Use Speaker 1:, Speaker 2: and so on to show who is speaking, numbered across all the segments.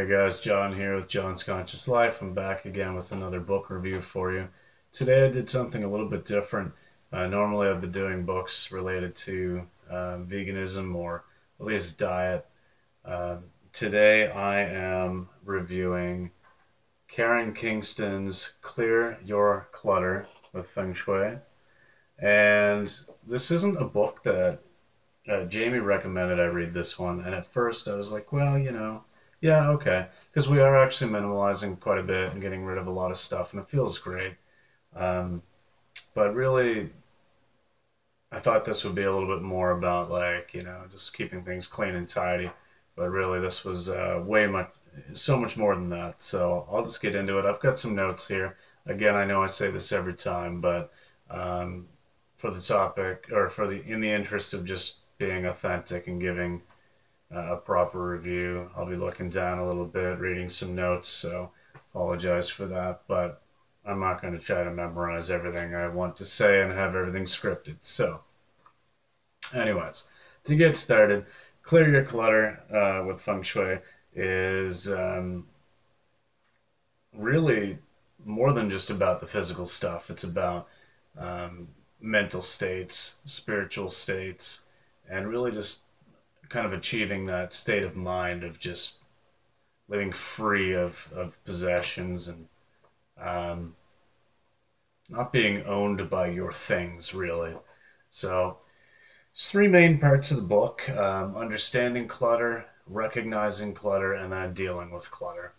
Speaker 1: Hey guys, John here with John's Conscious Life. I'm back again with another book review for you. Today I did something a little bit different. Normally I've been doing books related to veganism or at least diet. Today I am reviewing Karen Kingston's Clear Your Clutter with Feng Shui. And this isn't a book that Jamie recommended I read this one, and at first I was like, well, yeah, okay, because we are actually minimalizing quite a bit and getting rid of a lot of stuff, and it feels great. Um, but really, I thought this would be a little bit more about like, just keeping things clean and tidy. But really, this was so much more than that. So I'll just get into it. I've got some notes here. Again, I know I say this every time, but um, for the topic or in the interest of just being authentic and giving a proper review, I'll be looking down a little bit, reading some notes. So apologize for that, but I'm not going to try to memorize everything I want to say and have everything scripted. So, anyways, to get started, clear your clutter with Feng Shui is really more than just about the physical stuff. It's about mental states, spiritual states, and really just kind of achieving that state of mind of just living free of possessions and um, not being owned by your things, really. So, there's three main parts of the book: understanding clutter, recognizing clutter, and then dealing with clutter.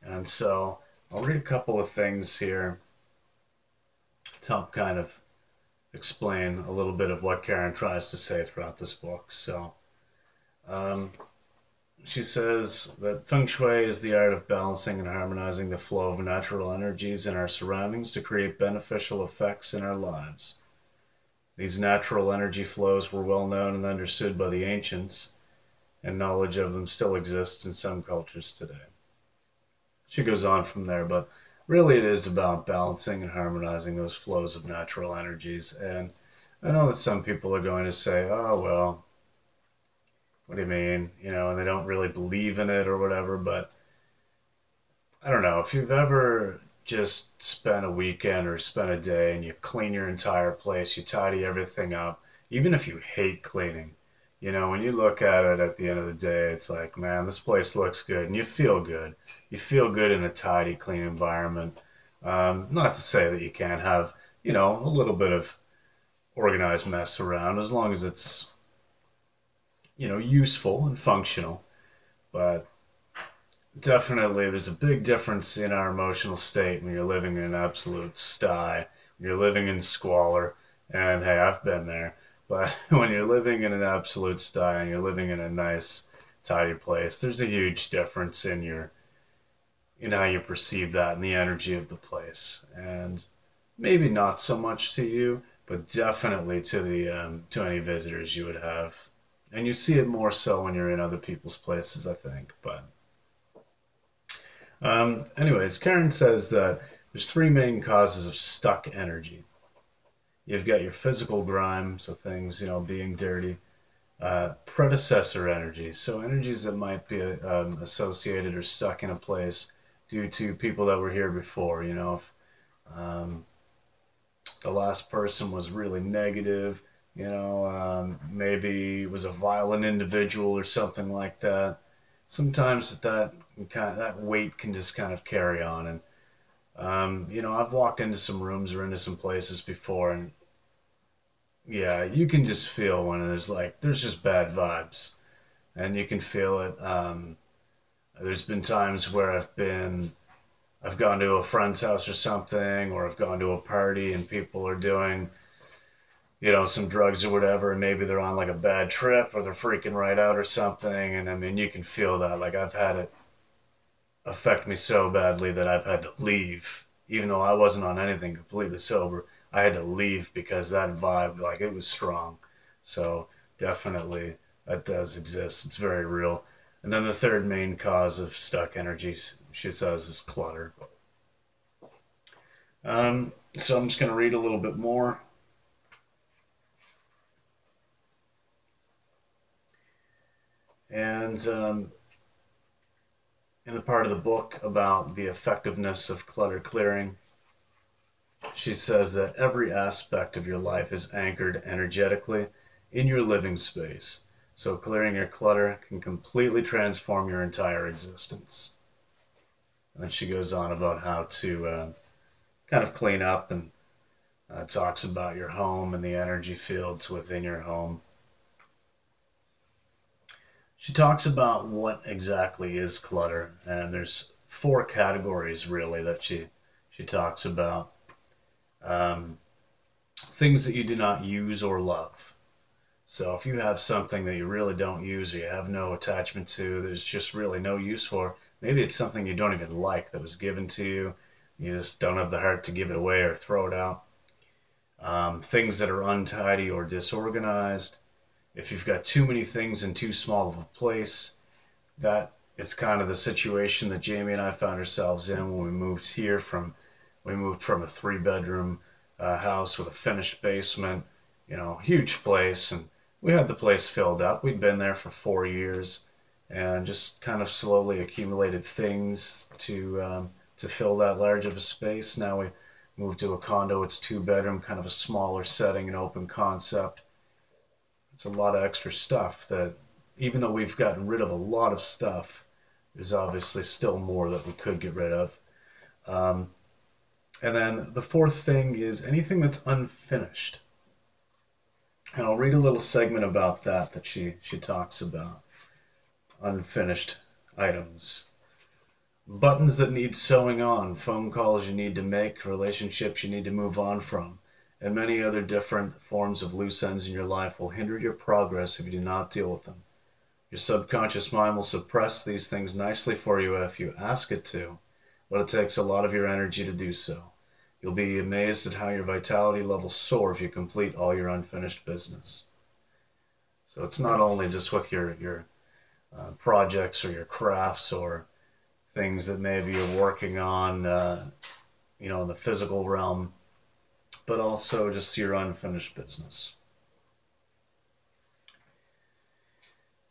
Speaker 1: And so, I'll read a couple of things here to help kind of explain a little bit of what Karen tries to say throughout this book. So, um, she says that Feng Shui is the art of balancing and harmonizing the flow of natural energies in our surroundings to create beneficial effects in our lives. These natural energy flows were well known and understood by the ancients, and knowledge of them still exists in some cultures today. She goes on from there, but really it is about balancing and harmonizing those flows of natural energies. And I know that some people are going to say, oh, well, what do you mean? And they don't really believe in it or whatever, but I don't know. If you've ever just spent a weekend or spent a day and you clean your entire place, you tidy everything up, even if you hate cleaning, when you look at the end of the day, it's like, man, this place looks good, and you feel good. You feel good in a tidy, clean environment. Not to say that you can't have, a little bit of organized mess around, as long as it's, useful and functional. But definitely, there's a big difference in our emotional state when you're living in an absolute sty, when you're living in squalor, and hey, I've been there. But when you're living in an absolute sty and you're living in a nice, tidy place, there's a huge difference in how you perceive that and the energy of the place. And maybe not so much to you, but definitely to the to any visitors you would have. And you see it more so when you're in other people's places, I think. But anyways, Karen says that there's three main causes of stuck energy. You've got your physical grime, so things, being dirty. Predecessor energies, so energies that might be associated or stuck in a place due to people that were here before. If um, the last person was really negative, maybe was a violent individual or something like that. Sometimes that weight can just kind of carry on, and I've walked into some rooms or into some places before, and yeah, you can just feel when there's just bad vibes, and you can feel it. There's been times where I've gone to a friend's house or something, or I've gone to a party and people are doing, some drugs or whatever, and maybe they're on like a bad trip or they're freaking right out or something, and I mean, you can feel that. Like I've had it affect me so badly that I've had to leave, even though I wasn't on anything completely sober. I had to leave because that vibe, like it was strong. So definitely that does exist. It's very real. And then the third main cause of stuck energies, she says, is clutter. So I'm just going to read a little bit more. And in the part of the book about the effectiveness of clutter clearing, she says that every aspect of your life is anchored energetically in your living space. So clearing your clutter can completely transform your entire existence. And then she goes on about how to kind of clean up, and talks about your home and the energy fields within your home. She talks about what exactly is clutter, and there's four categories really that she talks about. Um, Things that you do not use or love. So if you have something that you really don't use or you have no attachment to, there's just really no use for, maybe it's something you don't even like that was given to you, you just don't have the heart to give it away or throw it out. Things that are untidy or disorganized. If you've got too many things in too small of a place, that is kind of the situation that Jamie and I found ourselves in when we moved from a three-bedroom house with a finished basement, huge place, and we had the place filled up. We'd been there for 4 years, and just kind of slowly accumulated things to fill that large of a space. Now we moved to a condo. It's two-bedroom, kind of a smaller setting, an open concept. It's a lot of extra stuff that, even though we've gotten rid of a lot of stuff, there's obviously still more that we could get rid of. Um, and then the fourth thing is anything that's unfinished. And I'll read a little segment about that she talks about. Unfinished items. Buttons that need sewing on, phone calls you need to make, relationships you need to move on from, and many other different forms of loose ends in your life will hinder your progress if you do not deal with them. Your subconscious mind will suppress these things nicely for you if you ask it to, but it takes a lot of your energy to do so. You'll be amazed at how your vitality levels soar if you complete all your unfinished business. So it's not only just with your projects or your crafts or things that maybe you're working on, in the physical realm, but also just your unfinished business.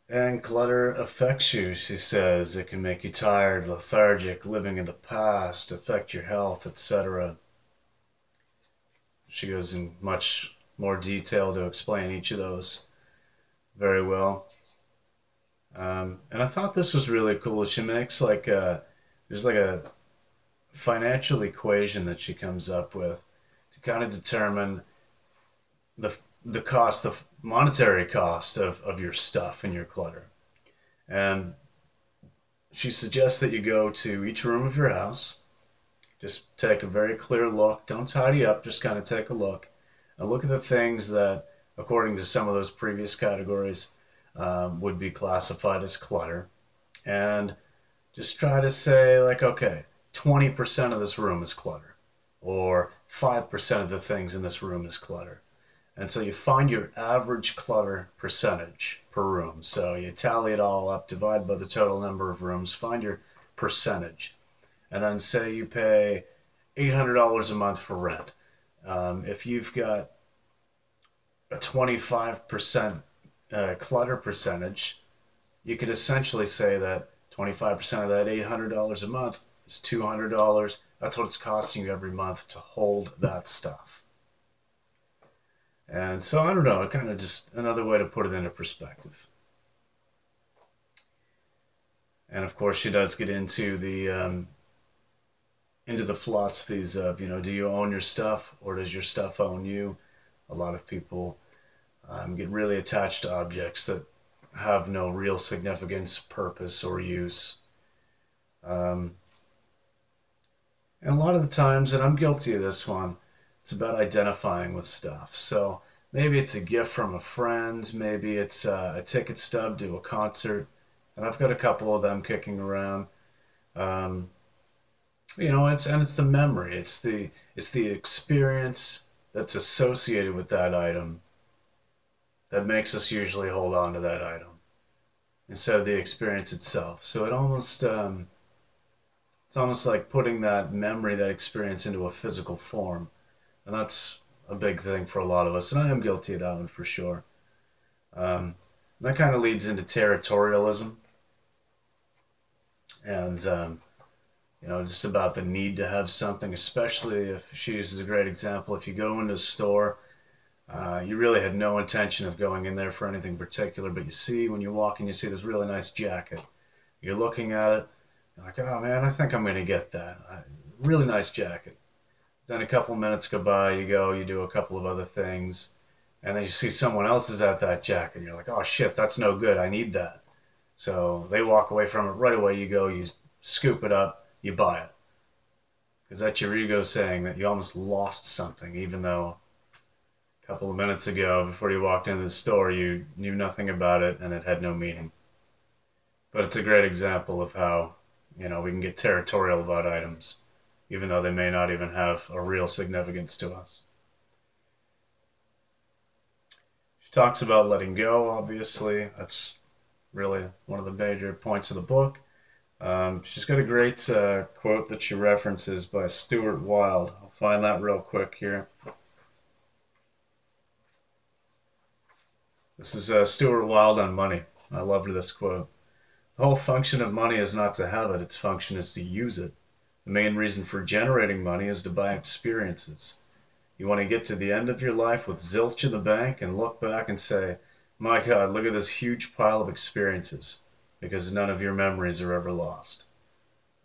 Speaker 1: And clutter affects you, she says. It can make you tired, lethargic, living in the past, affect your health, etc. She goes in much more detail to explain each of those very well. And I thought this was really cool. She makes there's like a financial equation that she comes up with to kind of determine the cost, the monetary cost of your stuff and your clutter. And she suggests that you go to each room of your house, just take a very clear look. Don't tidy up, just kind of take a look. And look at the things that, according to some of those previous categories, would be classified as clutter. And just try to say, like, okay, 20% of this room is clutter, or 5% of the things in this room is clutter. And so you find your average clutter percentage per room. So you tally it all up, divide by the total number of rooms, find your percentage. And then say you pay $800 a month for rent. If you've got a 25% clutter percentage, you could essentially say that 25% of that $800 a month is $200. That's what it's costing you every month to hold that stuff. And so, I don't know, kind of just another way to put it into perspective. And of course, she does get into the philosophies of, do you own your stuff or does your stuff own you? A lot of people get really attached to objects that have no real significance, purpose, or use. And a lot of the times, and I'm guilty of this one, it's about identifying with stuff. So maybe it's a gift from a friend, maybe it's a ticket stub to a concert, and I've got a couple of them kicking around. It's the memory, it's the experience that's associated with that item that makes us usually hold on to that item instead of the experience itself. So it's almost like putting that memory, that experience into a physical form. And that's a big thing for a lot of us. And I am guilty of that one for sure. That kind of leads into territorialism. And just about the need to have something, especially if she uses a great example. If you go into a store, you really had no intention of going in there for anything particular, but you see, when you walk in, you see this really nice jacket. You're looking at it, you're like, oh man, I think I'm going to get that. Really nice jacket. Then a couple minutes go by, you go, you do a couple of other things, and then you see someone else is at that jacket, and you're like, oh shit, that's no good, I need that. So they walk away from it. Right away, you go, you scoop it up, you buy it. Because that's your ego saying that you almost lost something, even though a couple of minutes ago, before you walked into the store, you knew nothing about it and it had no meaning. But it's a great example of how, we can get territorial about items, even though they may not even have a real significance to us. She talks about letting go, obviously. That's really one of the major points of the book. She's got a great quote that she references by Stewart Wilde. I'll find that real quick here. This is Stewart Wilde on money. I loved this quote. The whole function of money is not to have it, its function is to use it. The main reason for generating money is to buy experiences. You want to get to the end of your life with zilch in the bank and look back and say, my God, look at this huge pile of experiences, because none of your memories are ever lost.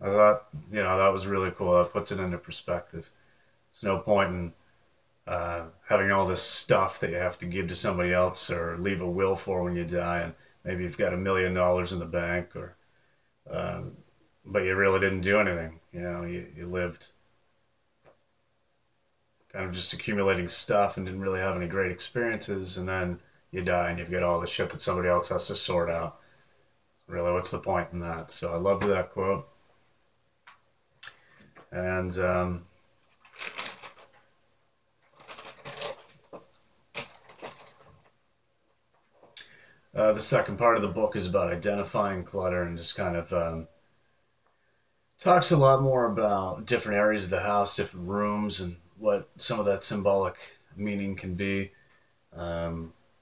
Speaker 1: I thought, that was really cool. That puts it into perspective. There's no point in having all this stuff that you have to give to somebody else or leave a will for when you die, and maybe you've got $1 million in the bank, or but you really didn't do anything. You lived kind of just accumulating stuff and didn't really have any great experiences, and then you die and you've got all the shit that somebody else has to sort out. Really, what's the point in that? So I loved that quote. And the second part of the book is about identifying clutter, and just kind of talks a lot more about different areas of the house, different rooms, and what some of that symbolic meaning can be.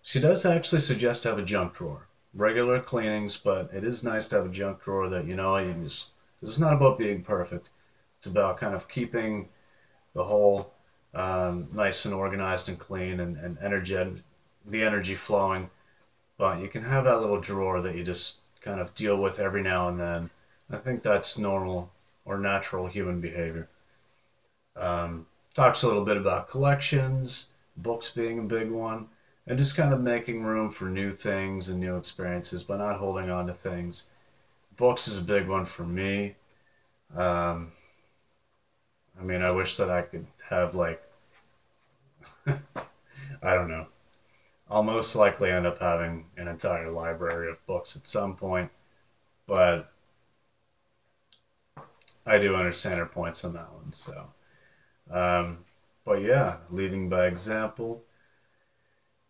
Speaker 1: She does actually suggest to have a junk drawer. Regular cleanings, but it is nice to have a junk drawer that, you can just, because it's not about being perfect. It's about kind of keeping the whole nice and organized and clean, and the energy flowing. But you can have that little drawer that you just kind of deal with every now and then. I think that's normal or natural human behavior. Talks a little bit about collections, books being a big one, and just kind of making room for new things and new experiences, but not holding on to things. Books is a big one for me. I wish that I could have, like, I don't know. I'll most likely end up having an entire library of books at some point, but I do understand her points on that one. So, but yeah, leading by example,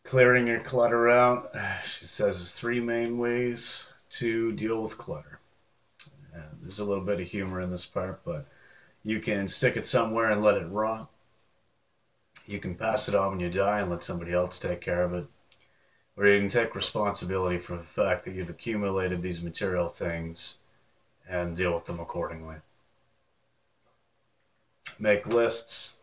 Speaker 1: clearing your clutter out. She says there's 3 main ways to deal with clutter. And there's a little bit of humor in this part, but you can stick it somewhere and let it rot. You can pass it on when you die and let somebody else take care of it. Or you can take responsibility for the fact that you've accumulated these material things and deal with them accordingly. Make lists.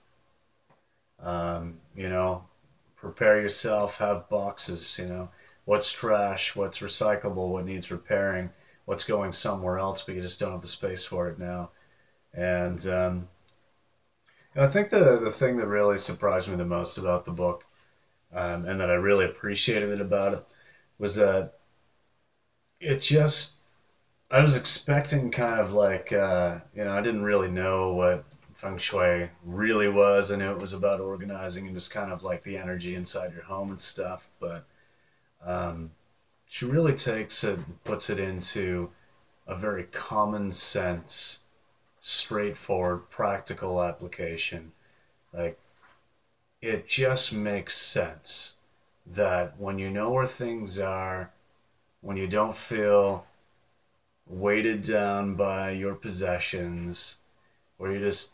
Speaker 1: Prepare yourself, have boxes, what's trash, what's recyclable, what needs repairing, what's going somewhere else, but you just don't have the space for it now. And I think the thing that really surprised me the most about the book, and that I really appreciated it about it, was that I was expecting kind of like, I didn't really know what Feng Shui really was. I knew it was about organizing and just kind of like the energy inside your home and stuff, but she really takes it and puts it into a very common sense, straightforward, practical application. Like, it just makes sense that when you know where things are, when you don't feel weighted down by your possessions, where you just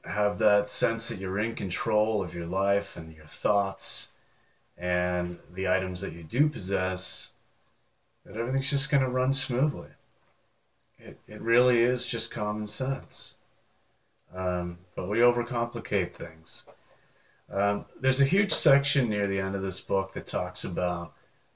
Speaker 1: have that sense that you're in control of your life and your thoughts and the items that you do possess, that everything's just going to run smoothly. it really is just common sense. But we overcomplicate things. There's a huge section near the end of this book that talks about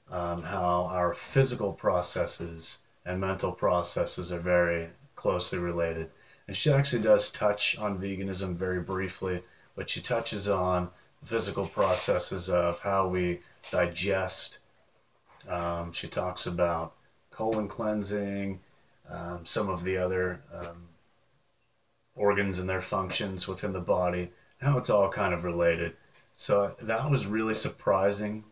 Speaker 1: how our physical processes and mental processes are very closely related. And she actually does touch on veganism very briefly, but she touches on the physical processes of how we digest. She talks about colon cleansing, some of the other organs and their functions within the body, how it's all kind of related. So that was really surprising,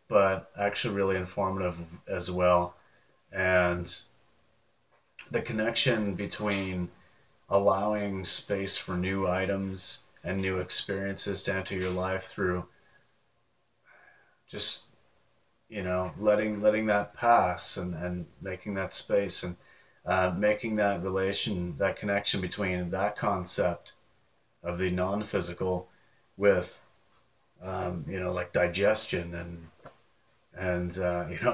Speaker 1: but actually really informative as well. And the connection between allowing space for new items and new experiences to enter your life through just, letting that pass, and making that space, and making that connection between that concept of the non-physical with like digestion and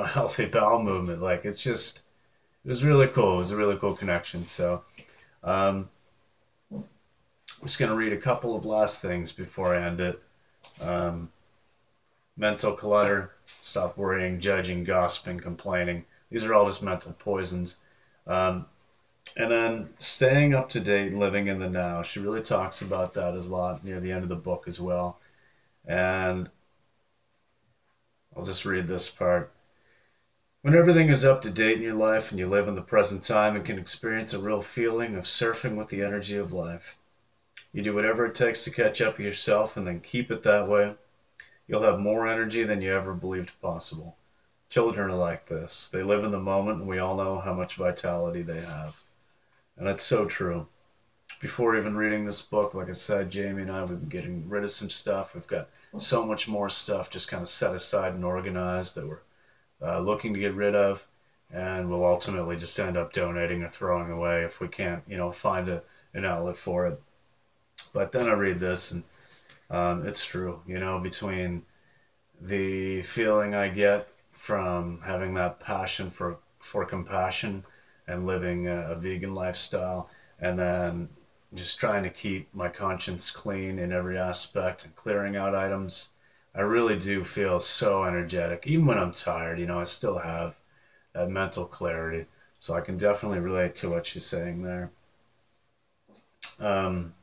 Speaker 1: healthy bowel movement. Like, it was really cool. It was a really cool connection. So I'm just going to read a couple of last things before I end it. Mental clutter, stop worrying, judging, gossiping, complaining. These are all just mental poisons. Um, and then staying up to date and living in the now. She really talks about that a lot near the end of the book as well. And I'll just read this part. When everything is up to date in your life and you live in the present time and can experience a real feeling of surfing with the energy of life, you do whatever it takes to catch up with yourself and then keep it that way. You'll have more energy than you ever believed possible. Children are like this. They live in the moment, and we all know how much vitality they have. And that's so true. Before even reading this book, like I said, Jamie and I, we've been getting rid of some stuff. We've got so much more stuff just kind of set aside and organized that we're looking to get rid of, and we'll ultimately just end up donating or throwing away if we can't, find an outlet for it. But then I read this, and it's true, between the feeling I get from having that passion for compassion and living a vegan lifestyle, and then just trying to keep my conscience clean in every aspect and clearing out items. I really do feel so energetic. Even when I'm tired, I still have that mental clarity. So I can definitely relate to what she's saying there. Um,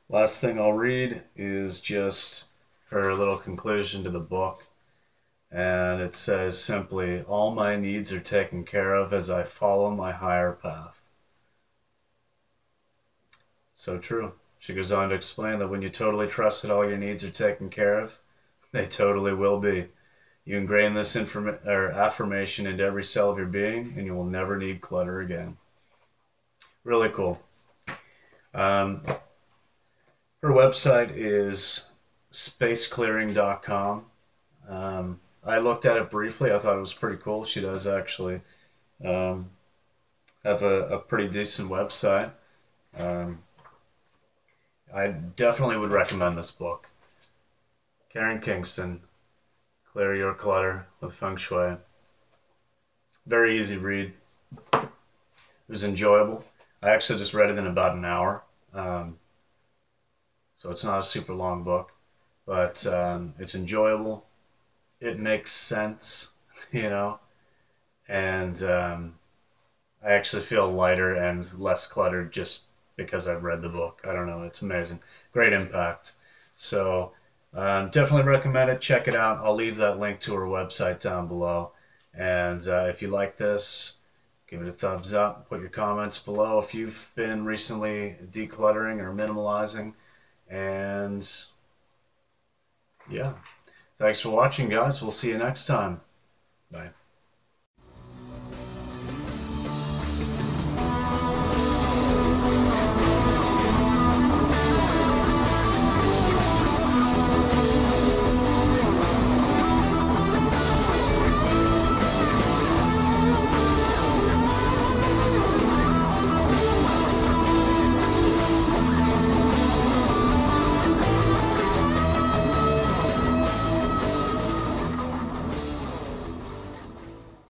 Speaker 1: Last thing I'll read is just her little conclusion to the book. And it says simply, all my needs are taken care of as I follow my higher path. So true. She goes on to explain that when you totally trust that all your needs are taken care of, they totally will be. You ingrain this affirmation into every cell of your being, and you will never need clutter again. Really cool. Um, Her website is spaceclearing.com. I looked at it briefly. I thought it was pretty cool. She does actually um, have a pretty decent website. Um, I definitely would recommend this book. Karen Kingston, Clear Your Clutter with Feng Shui. Very easy read. It was enjoyable. I actually just read it in about an hour. So it's not a super long book, but it's enjoyable. It makes sense, and I actually feel lighter and less cluttered just because I've read the book. I don't know, it's amazing. Great impact. So definitely recommend it. Check it out. I'll leave that link to her website down below. And if you like this, give it a thumbs up. Put your comments below if you've been recently decluttering or minimalizing. And yeah, thanks for watching, guys. We'll see you next time. Bye.